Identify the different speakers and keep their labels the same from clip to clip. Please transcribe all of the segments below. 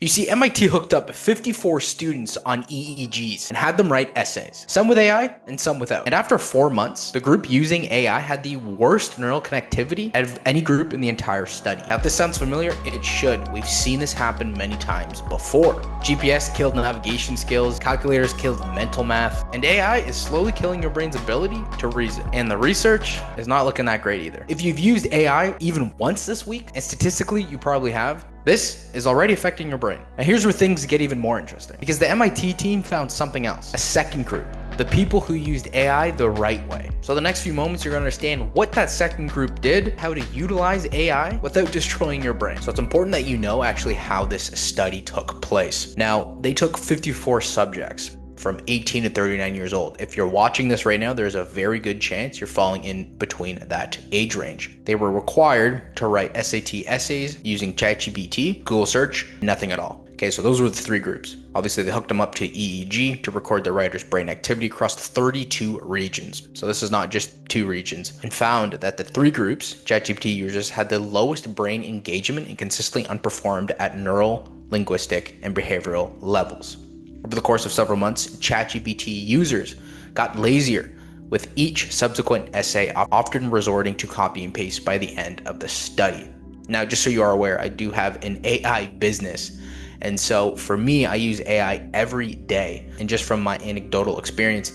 Speaker 1: You see, MIT hooked up 54 students on EEGs and had them write essays, some with AI and some without. And after 4 months, the group using AI had the worst neural connectivity out of any group in the entire study. Now, if this sounds familiar, it should. We've seen this happen many times before. GPS killed navigation skills, calculators killed mental math, and AI is slowly killing your brain's ability to reason. And the research is not looking that great either. If you've used AI even once this week, and statistically you probably have, this is already affecting your brain. Now here's where things get even more interesting, because the MIT team found something else, a second group, the people who used AI the right way. So the next few moments, you're gonna understand what that second group did, how to utilize AI without destroying your brain. So it's important that you know actually how this study took place. Now, they took 54 subjects from 18 to 39 years old. If you're watching this right now, there's a very good chance you're falling in between that age range. They were required to write SAT essays using ChatGPT, Google search, nothing at all. Okay, so those were the three groups. Obviously, they hooked them up to EEG to record the writer's brain activity across 32 regions. So this is not just 2 regions, and found that the 3 groups, ChatGPT users, had the lowest brain engagement and consistently underperformed at neural, linguistic, and behavioral levels. Over the course of several months, ChatGPT users got lazier with each subsequent essay, often resorting to copy and paste by the end of the study. Now, just so you are aware, I do have an AI business. And so for me, I use AI every day. And just from my anecdotal experience,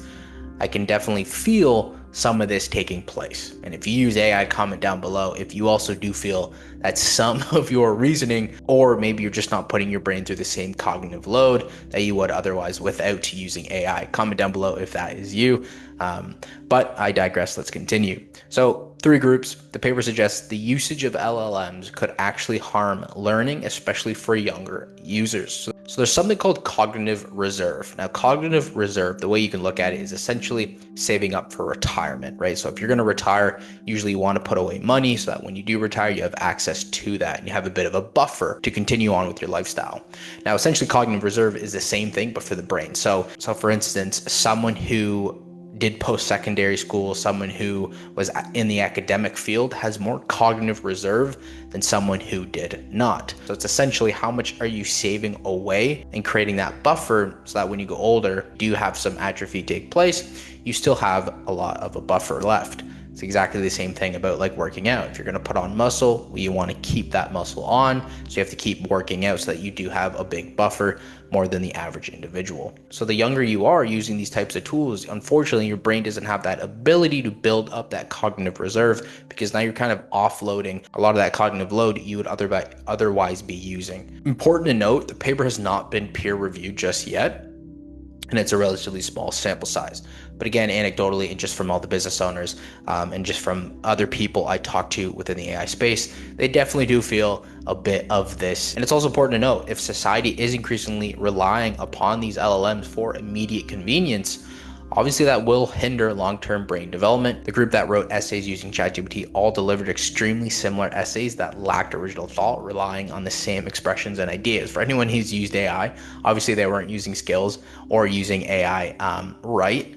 Speaker 1: I can definitely feel some of this taking place. And if you use AI, comment down below if you also do feel that some of your reasoning, or maybe you're just not putting your brain through the same cognitive load that you would otherwise without using AI. Comment down below if that is you. But I digress, let's continue. So 3 groups. The paper suggests the usage of LLMs could actually harm learning, especially for younger users. So there's something called cognitive reserve. Now, cognitive reserve, the way you can look at it is essentially saving up for retirement, right? So if you're going to retire, usually you want to put away money so that when you do retire, you have access to that and you have a bit of a buffer to continue on with your lifestyle. Now, essentially cognitive reserve is the same thing, but for the brain. So for instance, someone who did post-secondary school, someone who was in the academic field has more cognitive reserve than someone who did not. So it's essentially how much are you saving away and creating that buffer so that when you go older, do you have some atrophy take place, you still have a lot of a buffer left. It's exactly the same thing about like working out. If you're going to put on muscle, you want to keep that muscle on. So you have to keep working out so that you do have a big buffer, more than the average individual. So the younger you are using these types of tools, unfortunately, your brain doesn't have that ability to build up that cognitive reserve, because now you're kind of offloading a lot of that cognitive load you would otherwise be using. Important to note, the paper has not been peer reviewed just yet, and it's a relatively small sample size. But again, anecdotally, and just from all the business owners and just from other people I talk to within the AI space, they definitely do feel a bit of this. And it's also important to note, if society is increasingly relying upon these LLMs for immediate convenience, obviously that will hinder long-term brain development. The group that wrote essays using ChatGPT all delivered extremely similar essays that lacked original thought, relying on the same expressions and ideas. For anyone who's used AI, obviously they weren't using skills or using AI right.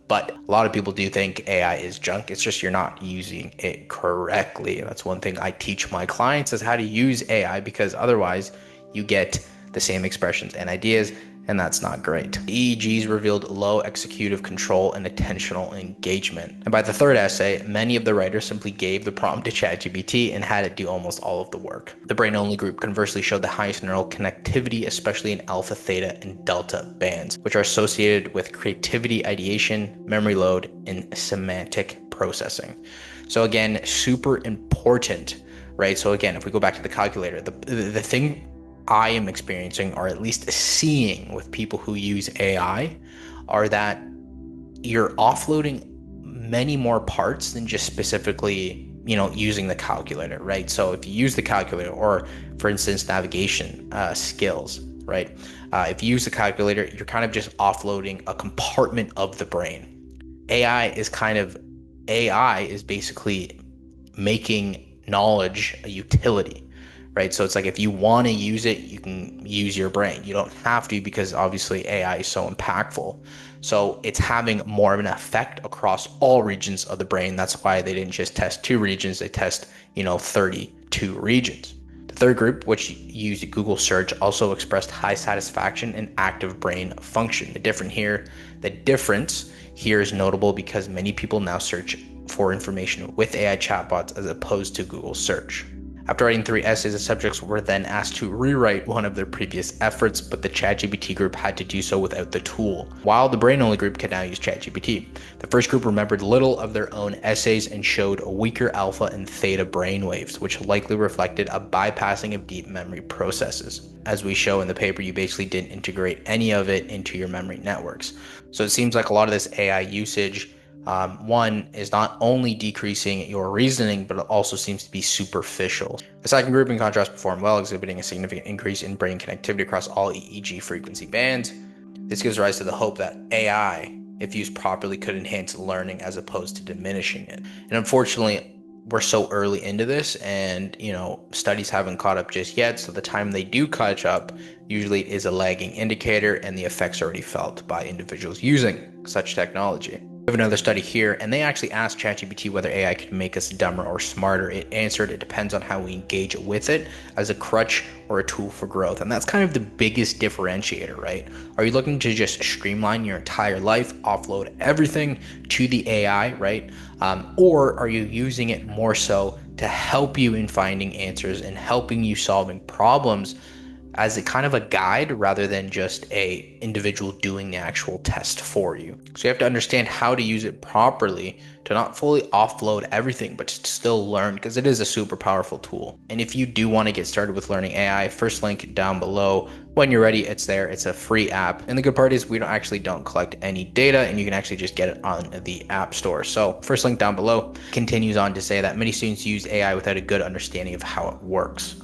Speaker 1: But a lot of people do think AI is junk. It's just you're not using it correctly. And that's one thing I teach my clients, is how to use AI, because otherwise you get the same expressions and ideas, and that's not great. EEGs revealed low executive control and attentional engagement. And by the third essay, many of the writers simply gave the prompt to ChatGPT and had it do almost all of the work. The brain-only group conversely showed the highest neural connectivity, especially in alpha, theta, and delta bands, which are associated with creativity, ideation, memory load, and semantic processing. So again, super important, right? So again, if we go back to the calculator, the thing I am experiencing, or at least seeing with people who use AI, are that you're offloading many more parts than just specifically, using the calculator, right? So if you use the calculator, or for instance, navigation skills, right? If you use the calculator, you're kind of just offloading a compartment of the brain. AI is basically making knowledge a utility. Right? So it's like, if you want to use it, you can use your brain. You don't have to, because obviously AI is so impactful. So it's having more of an effect across all regions of the brain. That's why they didn't just test 2 regions, they test, 32 regions. The third group, which used Google search, also expressed high satisfaction and active brain function. The difference here is notable because many people now search for information with AI chatbots as opposed to Google search. After writing 3 essays, the subjects were then asked to rewrite one of their previous efforts, but the ChatGPT group had to do so without the tool, while the brain-only group could now use ChatGPT. The first group remembered little of their own essays and showed weaker alpha and theta brainwaves, which likely reflected a bypassing of deep memory processes. As we show in the paper, you basically didn't integrate any of it into your memory networks. So it seems like a lot of this AI usage one is not only decreasing your reasoning, but it also seems to be superficial. The second group, in contrast, performed well, exhibiting a significant increase in brain connectivity across all EEG frequency bands. This gives rise to the hope that AI, if used properly, could enhance learning as opposed to diminishing it. And unfortunately, we're so early into this, and studies haven't caught up just yet. So the time they do catch up usually is a lagging indicator, and the effects are already felt by individuals using such technology. We have another study here, and they actually asked ChatGPT whether AI could make us dumber or smarter. It answered it depends on how we engage with it as a crutch or a tool for growth. And that's kind of the biggest differentiator, right? Are you looking to just streamline your entire life, offload everything to the AI, right? Or are you using it more so to help you in finding answers and helping you solving problems as a kind of a guide rather than just a individual doing the actual test for you? So you have to understand how to use it properly to not fully offload everything, but to still learn, because it is a super powerful tool. And if you do want to get started with learning AI, first link down below. When you're ready, it's there. It's a free app. And the good part is we don't collect any data, and you can actually just get it on the App Store. So first link down below continues on to say that many students use AI without a good understanding of how it works.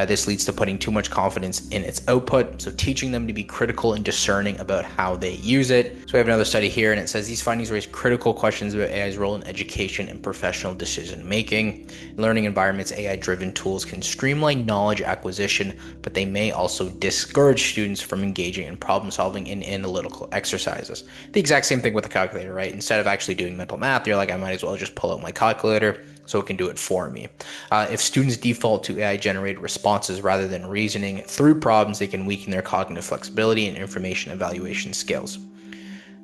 Speaker 1: This leads to putting too much confidence in its output, so teaching them to be critical and discerning about how they use it. So we have another study here, and it says these findings raise critical questions about AI's role in education and professional decision making. In learning environments, AI-driven tools can streamline knowledge acquisition, but they may also discourage students from engaging in problem solving and analytical exercises. The exact same thing with the calculator, right? Instead of actually doing mental math, you're like, I might as well just pull out my calculator so it can do it for me. If students default to AI-generated responses rather than reasoning through problems, they can weaken their cognitive flexibility and information evaluation skills.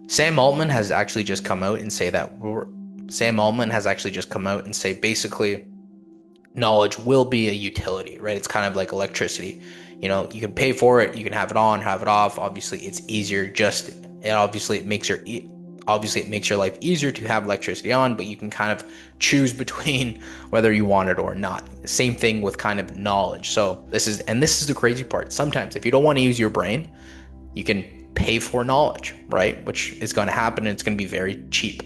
Speaker 1: Sam Altman has actually just come out and say basically knowledge will be a utility, right? It's kind of like electricity. You can pay for it, you can have it on, have it off. Obviously, it's easier. It makes your life easier to have electricity on, but you can kind of choose between whether you want it or not. Same thing with kind of knowledge. So this is the crazy part. Sometimes if you don't want to use your brain, you can pay for knowledge, right? Which is going to happen, and it's going to be very cheap.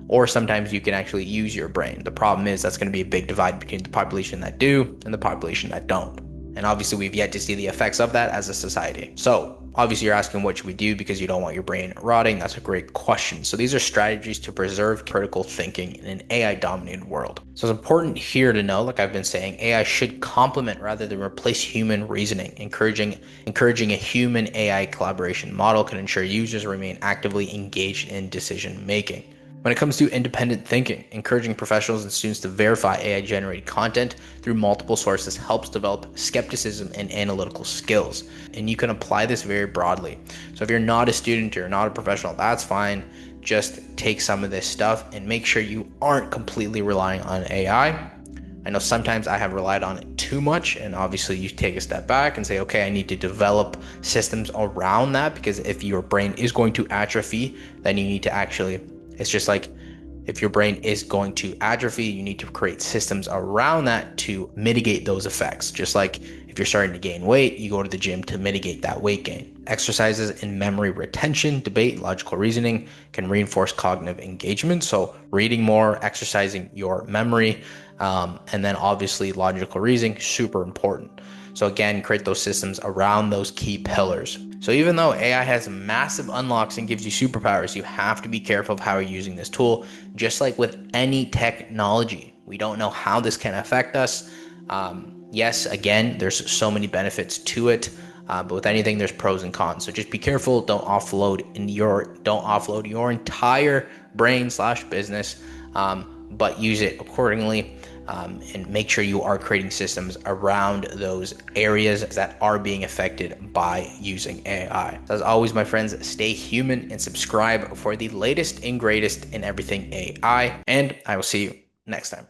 Speaker 1: Or sometimes you can actually use your brain. The problem is that's going to be a big divide between the population that do and the population that don't. And obviously we've yet to see the effects of that as a society. So obviously you're asking what should we do because you don't want your brain rotting. That's a great question. So these are strategies to preserve critical thinking in an AI dominated world. So it's important here to know, like I've been saying, AI should complement rather than replace human reasoning. Encouraging a human AI collaboration model can ensure users remain actively engaged in decision making. When it comes to independent thinking, encouraging professionals and students to verify AI-generated content through multiple sources helps develop skepticism and analytical skills. And you can apply this very broadly. So if you're not a student or you're not a professional, that's fine. Just take some of this stuff and make sure you aren't completely relying on AI. I know sometimes I have relied on it too much, and obviously you take a step back and say, okay, I need to develop systems around that, because if your brain is going to atrophy, then you need to it's just like if your brain is going to atrophy, you need to create systems around that to mitigate those effects. Just like if you're starting to gain weight, you go to the gym to mitigate that weight gain. Exercises in memory retention, debate, logical reasoning can reinforce cognitive engagement. So reading more, exercising your memory, and then obviously logical reasoning, super important. So again, create those systems around those key pillars. So even though AI has massive unlocks and gives you superpowers, you have to be careful of how you're using this tool. Just like with any technology, we don't know how this can affect us. Yes, again, there's so many benefits to it, but with anything, there's pros and cons. So just be careful. Don't offload your entire brain/business. but use it accordingly. And make sure you are creating systems around those areas that are being affected by using AI. So as always, my friends, stay human and subscribe for the latest and greatest in everything AI. And I will see you next time.